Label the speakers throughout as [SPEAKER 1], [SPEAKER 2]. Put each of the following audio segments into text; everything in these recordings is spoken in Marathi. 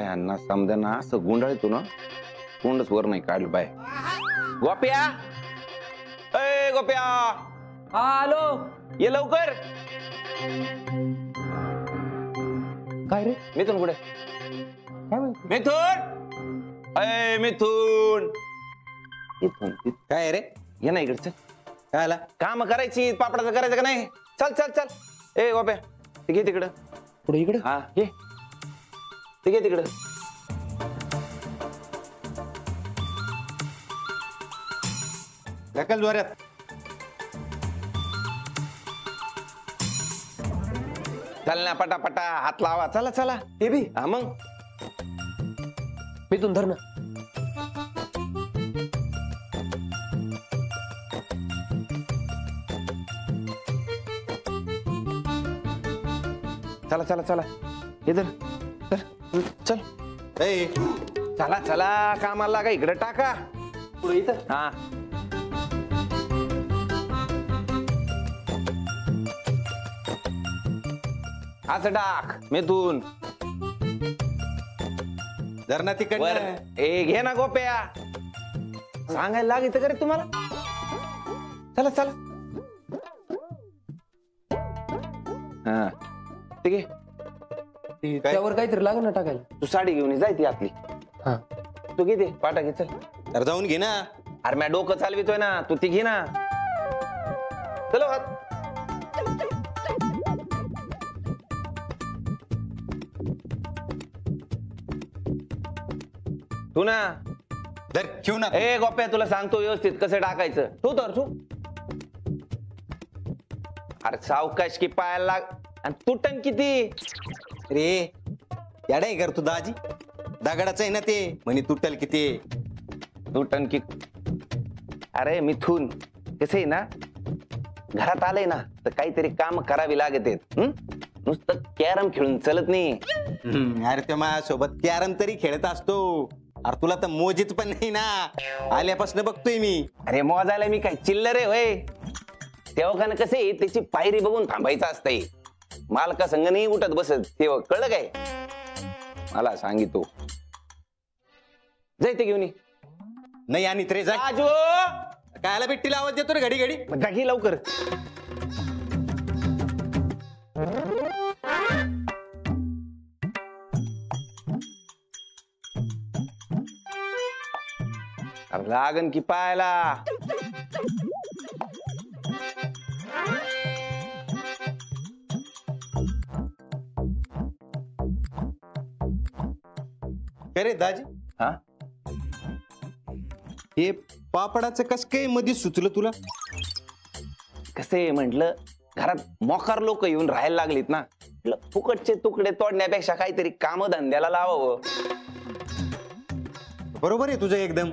[SPEAKER 1] यांना समजा असं गुंडाळतो ना तोंडच वर नाही काढलं बाय. गोप्या ए गोप्या
[SPEAKER 2] हॅलो
[SPEAKER 1] ये लवकर.
[SPEAKER 2] काय रे
[SPEAKER 1] मिथून कुठे?
[SPEAKER 2] काय माहिती?
[SPEAKER 1] मिथून अय मिथून
[SPEAKER 3] काय रे
[SPEAKER 1] ये ना इकडचं.
[SPEAKER 3] काय आला?
[SPEAKER 1] काम करायची पापडाचं करायचं का नाही? चल चल चल ए गोप्या ते घे तिकडं.
[SPEAKER 2] पुढे इकडे
[SPEAKER 1] हा घे ते घे तिकडं.
[SPEAKER 3] ढकल जोऱ्यात.
[SPEAKER 1] चल ना पटापटा हात लावा. चला चला
[SPEAKER 2] हे बी
[SPEAKER 1] हा मग
[SPEAKER 2] मी धर ना.
[SPEAKER 1] चला चला चला इधर चल.
[SPEAKER 3] ए
[SPEAKER 1] चला चला कामाला लागा. इकडे टाका
[SPEAKER 2] पुढे इथं
[SPEAKER 1] हा. असं टाक मिथून
[SPEAKER 3] धरणा
[SPEAKER 1] वर.
[SPEAKER 3] तिकडं.
[SPEAKER 1] ए घे ना गोप्या. सांगायला लागित का रे तुम्हाला? चला चला हा ठीक आहे.
[SPEAKER 2] त्यावर काहीतरी लागेल ना टाकायला.
[SPEAKER 1] तू साडी घेऊन ये, जाय ती आपली.
[SPEAKER 2] हा
[SPEAKER 1] तू घे ते पाटा घे चल.
[SPEAKER 3] तर जाऊन घे ना.
[SPEAKER 1] अरे मी डोकं चालवितोय ना तू ती घे ना. चलो हात. तू ना
[SPEAKER 3] धर घेऊ ना.
[SPEAKER 1] ए गोप्या तुला सांगतो व्यवस्थित कसं टाकायचं. तू तर तू अरे सावकाश की पायाला लाग. आणि तुटन किती
[SPEAKER 3] रे याडाय कर तू दाजी. दगडाच आहे ना ते म्हणे तुटल किती.
[SPEAKER 1] तुटन की. अरे मिथून कसं आहे ना घरात आलंय ना तर काहीतरी काम करावी लागत आहेत. नुसतं कॅरम खेळून चलत नाही.
[SPEAKER 3] अरे ते माझ्यासोबत कॅरम तरी खेळत असतो. अरे तुला तर मोजीत पण नाही ना. आल्यापासून बघतोय मी.
[SPEAKER 1] अरे मोजायला मी काय चिल्लर आहे होय. तेव्हा का कसं आहे त्याची पायरी बघून थांबायचं असतंय. मालका संग नाही उठत बसत. तेव्हा कळलं काय मला सांगितो. जाय ते घेऊन ये.
[SPEAKER 3] नाही आणि तरी जा.
[SPEAKER 1] राजू
[SPEAKER 3] कायला भेटीला आवाज देतो रे घडी घडी.
[SPEAKER 1] जा घे लवकर. अरे लागन की पायाला.
[SPEAKER 3] काय रे दाजी
[SPEAKER 1] हा
[SPEAKER 3] हे पापडाचं कस काय मध्ये सुचलं तुला?
[SPEAKER 1] कसे म्हंटल घरात मोकार लोक येऊन राहायला लागलीत ना. म्हटलं फुकटचे तुकडे तोडण्यापेक्षा काहीतरी काम धंद्याला लावावं.
[SPEAKER 3] बरोबर आहे तुझं एकदम.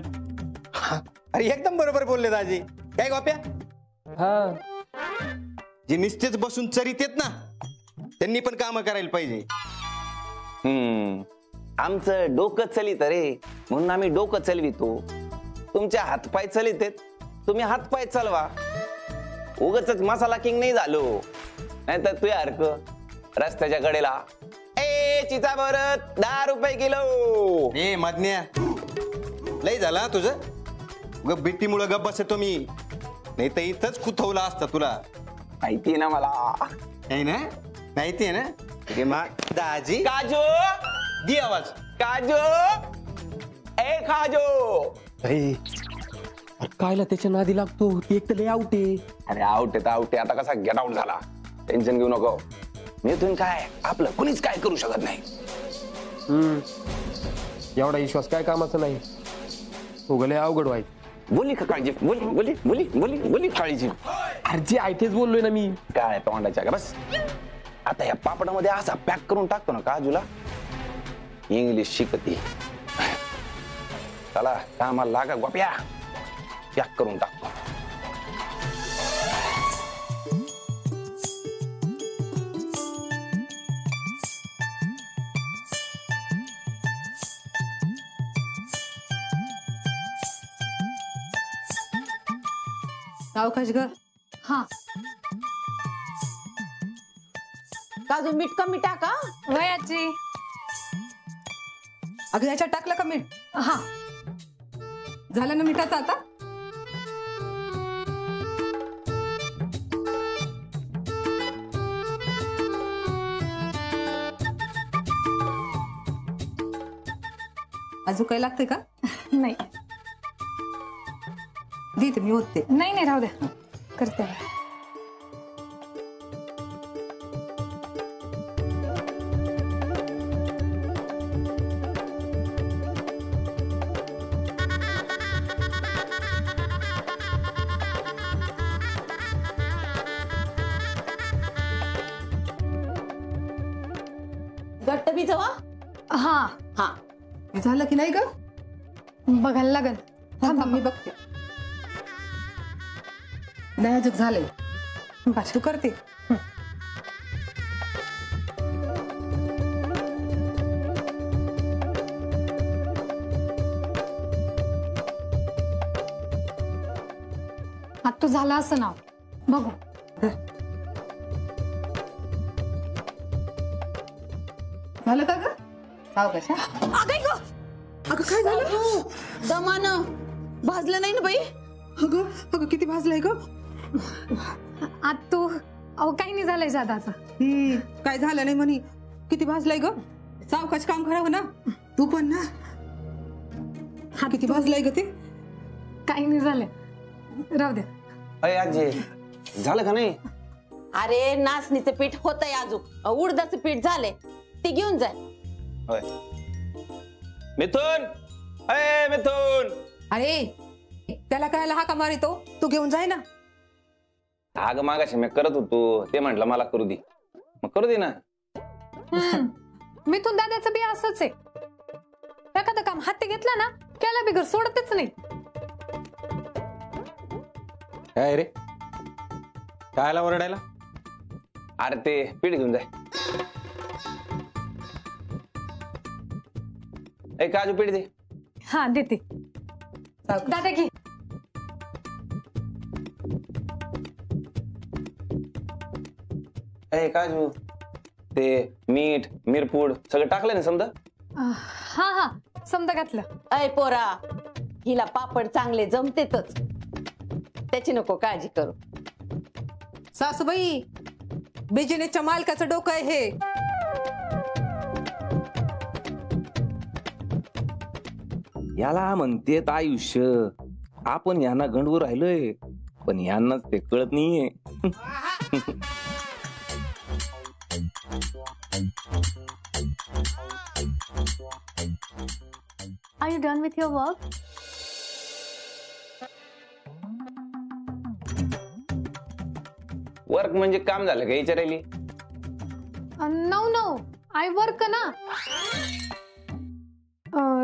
[SPEAKER 3] अरे एकदम बरोबर बोलले दाजी. काय गोप्या
[SPEAKER 2] हा
[SPEAKER 3] जे निस्तेच बसून चरीत येत ना त्यांनी पण काम करायला पाहिजे.
[SPEAKER 1] आमचं डोकं चलित रे म्हणून आम्ही डोकं चलवितो. तुमच्या हातपाय चलित आहेत तुम्ही हातपाय चालवा. उगाचच मसाला किंग नाही झालो. नाहीतर तू यारक रस्त्याच्या कडेला ए चिचा भरत 10 रुपये किलो.
[SPEAKER 3] ए मधन्या लय झाला तुझं. ग बिट्टीमुळे गप बसतो मी. नाही तर इथंच खुथवला असता तुला.
[SPEAKER 1] माहिती ना मला.
[SPEAKER 3] आहे ना माहिती आहे ना. हे मा दाजी
[SPEAKER 1] काजू
[SPEAKER 3] दी आवाज.
[SPEAKER 1] काजू ए काजू.
[SPEAKER 2] कायला त्याच्या नादी लागतो. ती एक तर लय आउट आहे.
[SPEAKER 1] अरे आउट आहे आता कसा गेट आउट झाला. टेन्शन घेऊ नको. मिथून काय आपलं कुणीच काय करू शकत नाही.
[SPEAKER 2] एवढा विश्वास काय कामाचा नाही. उगले अवघड व्हायचं.
[SPEAKER 1] बोली का काळजी बोली बोली बोली बोली बोली काळजी.
[SPEAKER 2] अरे जे आहे तेच बोललोय ना मी.
[SPEAKER 1] काय तोंडाच्या का बस. आता या पापडामध्ये असा पॅक करून टाकतो ना काजूला. इंग्लिश शिकती. चला कामाला लागा गोप्या. पॅक करून टाकतो.
[SPEAKER 4] सावकाश ग.
[SPEAKER 5] हा
[SPEAKER 4] काजू मीठ कमी टाका.
[SPEAKER 5] वयाची
[SPEAKER 4] अगं याच्यात टाकलं का मीठ?
[SPEAKER 5] हा
[SPEAKER 4] झालं ना मिठाचं आता? अजून काही लागते का?
[SPEAKER 5] नाही
[SPEAKER 4] देते मी होते.
[SPEAKER 5] नाही नाही राहू द्या करते.
[SPEAKER 6] घट्ट भिजवा.
[SPEAKER 5] हा
[SPEAKER 6] हा
[SPEAKER 4] हे झालं की नाही ग?
[SPEAKER 5] बघायला लागल.
[SPEAKER 4] थांब मी बघते. नाही अजून झालंय. तू करते.
[SPEAKER 5] आता तू झाला असं नाव बघू.
[SPEAKER 4] झालं का ग? सावकाश. अगं काय झालं?
[SPEAKER 6] दमानं भाजलं नाही ना बाई.
[SPEAKER 4] अगं अगं किती भाजलंय ग?
[SPEAKER 5] आता तू अहो काही नाही झालंय जादाचं.
[SPEAKER 4] काय झालं नाही म्हणे. किती भाजलंय ग? सावकाश काम करावं ना. तू पण ना. हा किती भाजलंय ग ते?
[SPEAKER 5] काही नाही झालंय राहू द्या.
[SPEAKER 1] अय आजी झालं का नाही?
[SPEAKER 6] अरे नाचणीचं पीठ होतंय अजून, उडदाचं पीठ झालंय, ते घेऊन जाय.
[SPEAKER 1] होय मिथून, अय मिथून.
[SPEAKER 4] अरे त्याला कायला हाका मारितो? तू घेऊन जाय ना.
[SPEAKER 1] अग मागाशी मी करत होतो, ते म्हंटल मला करू दे, मग करू दे ना.
[SPEAKER 5] मिथून दादाचं बी असंच आहे. एखादं काम हाती घेतलं ना त्याला बिगर सोडतच नाही.
[SPEAKER 3] काय रे कायला ओरडायला?
[SPEAKER 1] अरे ते पीठ घेऊन जाय. ए काजू पीठ दे.
[SPEAKER 5] हा देते. दादा घे.
[SPEAKER 1] ए काजू ते मीठ मिरपूड सगळं टाकलं ना समजा.
[SPEAKER 5] हा हा समजा घातलं.
[SPEAKER 6] अय पोरा, हिला पापड चांगले जमतेतच, त्याची नको काळजी करू.
[SPEAKER 4] सासूबाई बिजनेसच्या मालकाचं डोकं आहे हे.
[SPEAKER 1] याला म्हणतेत आयुष्य. आपण यांना गंडवू राहिलोय, पण यांनाच ते कळत नाहीये.
[SPEAKER 5] Are you done with your work?
[SPEAKER 1] Work म्हणजे काम झालं का विचारायली?
[SPEAKER 5] No, no. I work ना.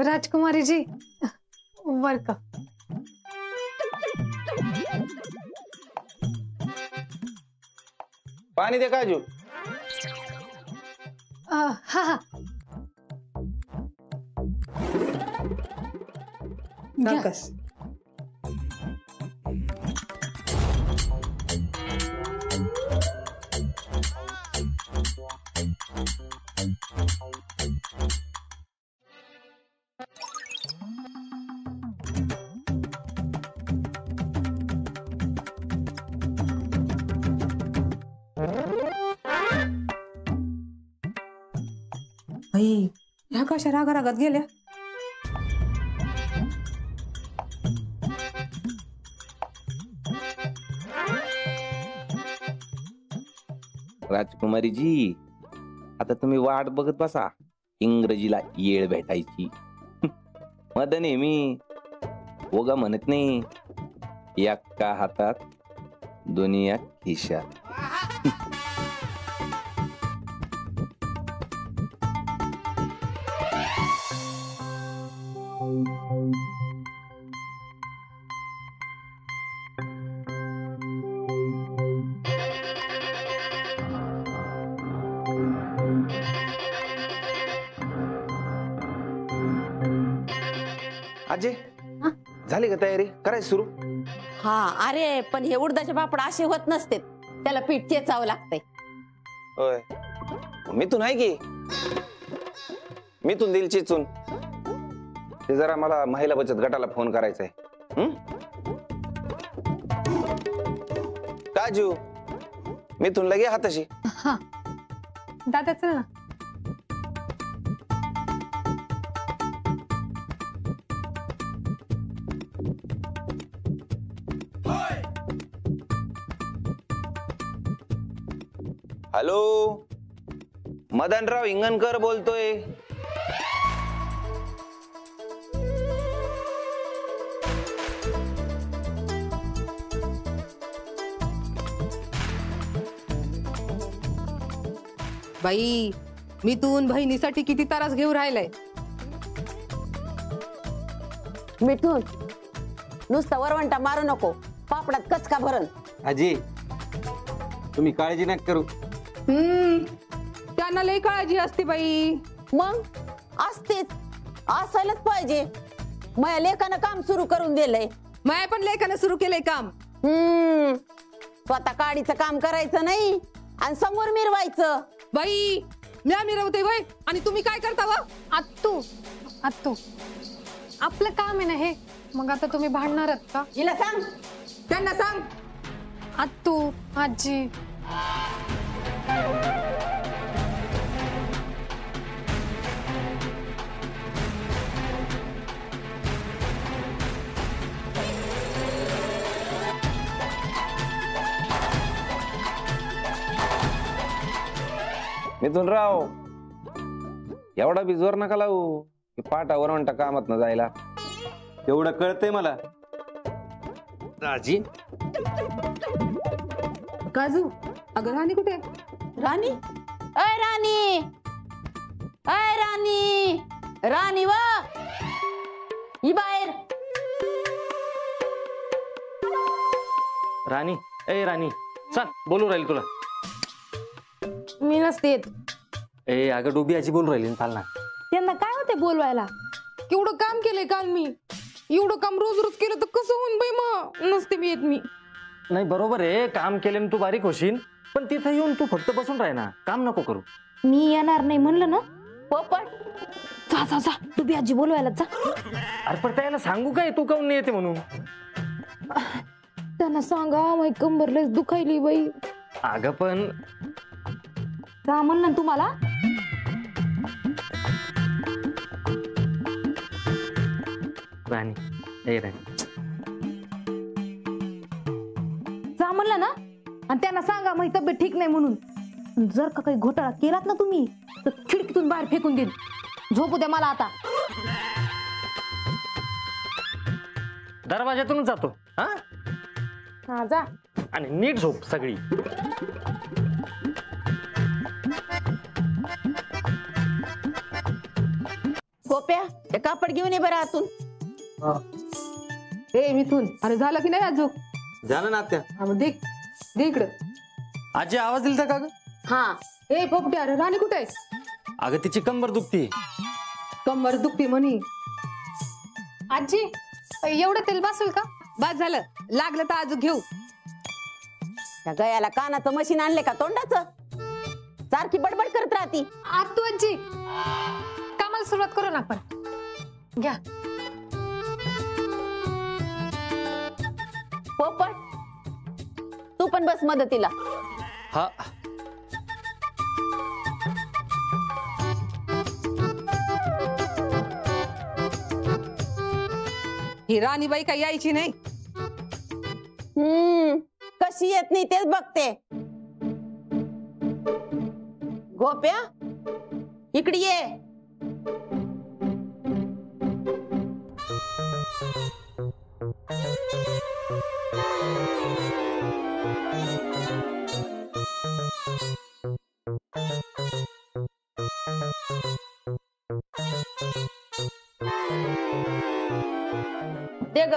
[SPEAKER 5] राजकुमारी जी वर्क.
[SPEAKER 1] पाणी दे काजू.
[SPEAKER 5] हा हा
[SPEAKER 4] सावकाश. आई ह्या कशा रागारागात गेल्या?
[SPEAKER 1] राजकुमारी जी, आता तुम्ही वाट बघत बसा इंग्रजीला येळ भेटायची. मदन आहे मी, ओगा म्हणत नाही. एका हातात दुनिया खिशात. अजय झाली का तयारी? करायची सुरू?
[SPEAKER 6] हा अरे पण हे उडदाचे पापड असे होत नसते, त्याला पीठ चेचावं लागतंय.
[SPEAKER 1] होय मिथून आहे की? मिथून देईल चिचून. ते जरा मला महिला बचत गटाला फोन करायचा आहे. काजू मिथून लगे हाताशी.
[SPEAKER 5] हा दादा चल ना.
[SPEAKER 1] हॅलो, मदनराव हिंगणकर बोलतोय.
[SPEAKER 4] बाई मिथून बहिणीसाठी किती त्रास घेऊ राहिलाय.
[SPEAKER 6] मिठून नुसता वरवंटा मारू नको, पापडात कचका भरण.
[SPEAKER 3] आजी तुम्ही काळजी नका करू.
[SPEAKER 4] त्यांना लय काळजी असते बाई.
[SPEAKER 6] मग असतेच, असायलाच पाहिजे. माझ्या लेकानं काम सुरू करून दिलंय.
[SPEAKER 4] माया पण लेखानं सुरू केलंय काम.
[SPEAKER 6] स्वतः काडीचं काम करायचं नाही आणि समोर मिरवायचं.
[SPEAKER 4] बाई म्या मिरवते वय आणि तुम्ही काय करता वा.
[SPEAKER 5] आत्तू आत्तू आपलं काम आहे ना हे, मग आता तुम्ही भांडणार आहात का?
[SPEAKER 6] हिला सांग.
[SPEAKER 4] त्यांना सांग.
[SPEAKER 5] आत्तू आजी
[SPEAKER 1] मिथुनराव एवढा बी जोर नका लावू की पाठावर म्हणता कामात न जायला.
[SPEAKER 3] एवढं कळतंय मला. आजी
[SPEAKER 4] काजू अगं राणी कुठे.
[SPEAKER 6] राणी, अय राणी, अय राणी, राणी वा ही बाहेर.
[SPEAKER 7] राणी, ए राणी, सांग बोलू राहील तुला.
[SPEAKER 5] मी नसते येत.
[SPEAKER 7] ए अगं डोबी आजी बोलू राहिली, चाल ना.
[SPEAKER 5] त्यांना काय होते बोलवायला?
[SPEAKER 4] केवढं काम केलंय काल मी. एवढं काम रोज रोज केलं तर कसं होऊन बाई. मग नसते मी येत. मी
[SPEAKER 7] नाही बरोबर आहे, काम केल्याने तू बारीक होशील, पण तिथे येऊन तू फक्त बसून राह ना, काम नको करू.
[SPEAKER 5] मी येणार नाही म्हणलं ना.
[SPEAKER 6] पोपट
[SPEAKER 5] जा जा जा डुबी आजी बोलवायला जा.
[SPEAKER 7] अरे पण त्याला सांगू काय तू काऊन नाही येते म्हणून.
[SPEAKER 5] त्यांना सांगा माझी कंबर लय दुखायली बाई.
[SPEAKER 7] अगं पण
[SPEAKER 5] जा म्हणलं ना तुम्हाला.
[SPEAKER 7] राणी, ए राणी,
[SPEAKER 5] जा म्हणलं ना. आणि त्यांना सांगा माझी तब्येत ठीक नाही म्हणून. जर का काही घोटाळा केलात ना तुम्ही तर खिडकीतून बाहेर फेकून देईन. झोपू द्या मला आता.
[SPEAKER 7] दरवाजातूनच जातो हा.
[SPEAKER 5] हा जा.
[SPEAKER 7] आणि नीट झोप सगळी.
[SPEAKER 6] गोप्या ते कापड घेऊन ये बरं आतून.
[SPEAKER 4] ए मिथून अरे झालं की नाही अजून.
[SPEAKER 3] झालं ना आत्या.
[SPEAKER 4] हा मग दे दे इकडं.
[SPEAKER 7] आजी आवाज दिलता का ग?
[SPEAKER 6] हा
[SPEAKER 4] ए पोपटे अरे राणी कुठे आहेस.
[SPEAKER 7] अगं तिची कंबर दुखती.
[SPEAKER 4] कंबर दुखते म्हणी.
[SPEAKER 5] आजी एवढं तेल बसेल का?
[SPEAKER 4] बाद झालं. लागलं तर अजून घेऊ.
[SPEAKER 6] त्या गयाला कानाचं मशीन आणले का तोंडाचं. सारखी बडबड करत राहती.
[SPEAKER 5] आत्तू आजी कामाला सुरुवात करू ना आपण. घ्या.
[SPEAKER 6] पोपट तू पण बस मदतीला.
[SPEAKER 7] हा
[SPEAKER 4] ही राणीबाई काही यायची नाही.
[SPEAKER 6] कशी येत नाही तेच बघते. गोप्या इकडे ये. दे ग.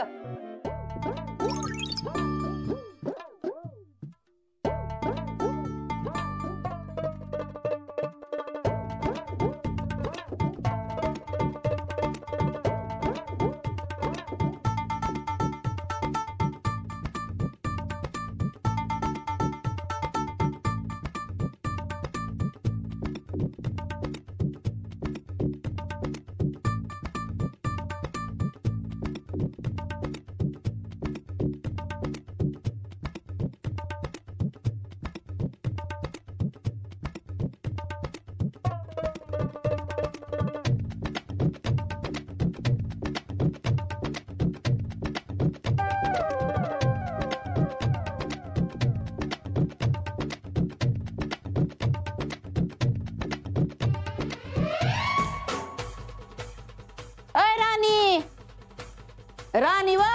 [SPEAKER 6] राणी वा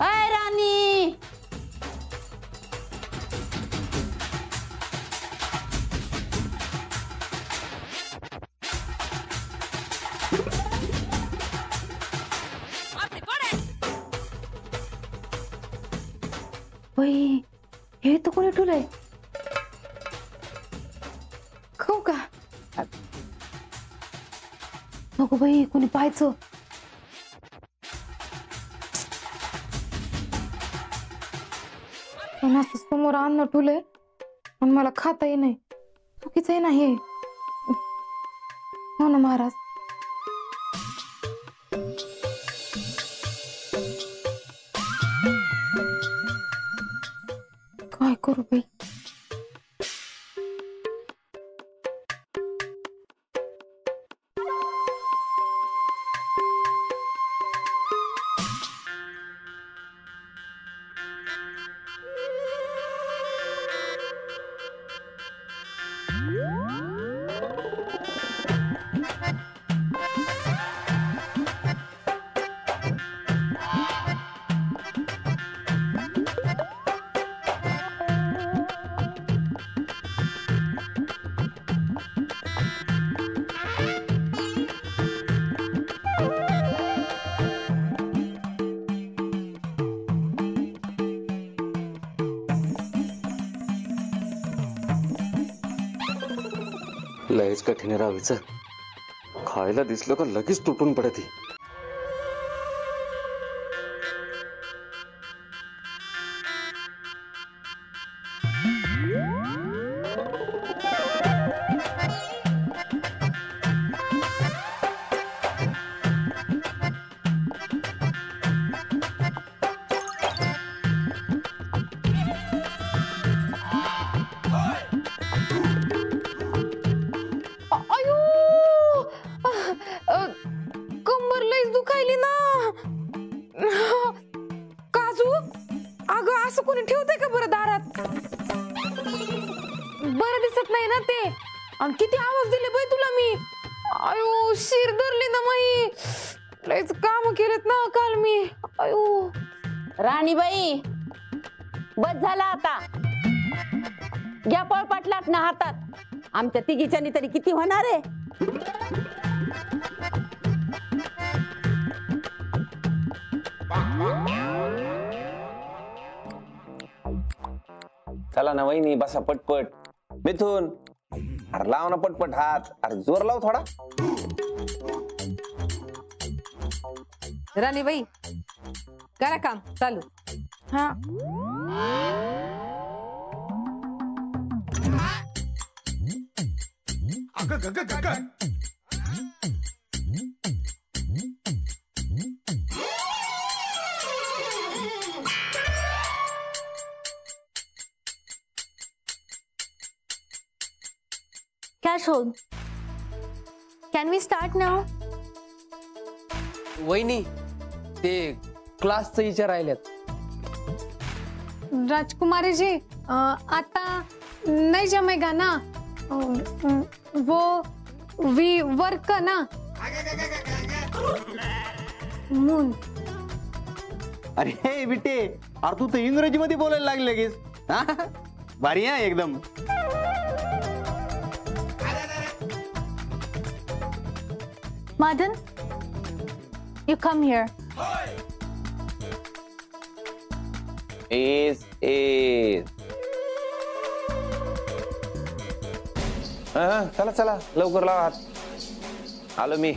[SPEAKER 6] अय राणी
[SPEAKER 5] बाई हे तर कोणी ठेवलंय खाऊ का नको बाई कोणी पाहायचं पण असं समोर अन्न ठेवलंय आणि मला खाताही नाही चुकीचंही नाही हो ना महाराज काय करू बाई
[SPEAKER 7] लयच कठीण आहे रावीचं खायला दिसलं का लगेच तुटून पडते
[SPEAKER 5] अयो कंबर लईच दुखायली ना काजू अगं असं कोणी ठेवतंय का बरं दारात बरं दिसत नाही ना ते आणि किती आवाज दिले बाई तुला मी अयो शिर धरली ना माई लईच काम केलेत ना काल मी अयो
[SPEAKER 6] राणीबाई बस झाला आता घ्या पळपाटलाट ना हातात आमच्या तिघीच्यानी तरी किती होणार आहे
[SPEAKER 1] चला ना वहिनी बसा पटपट मिथून अरे लाव ना पटपट हात अरे जोर लाव थोडा
[SPEAKER 4] राणीबाई करा काम चालू
[SPEAKER 5] हा
[SPEAKER 8] Cash hold. Can we start now?
[SPEAKER 2] वहिनी ते क्लासचं विचार राहिल्यात
[SPEAKER 5] राजकुमारी जी आता नहीं जमेगा ना वो वी वर्क ना मून
[SPEAKER 3] अरे बिटे अरे तू तर इंग्रजी मध्ये बोलायला लागली लगेच हा? भारी आहे एकदम
[SPEAKER 8] Madan, you come here.
[SPEAKER 1] S चला चला लवकर लावा हात आलो मी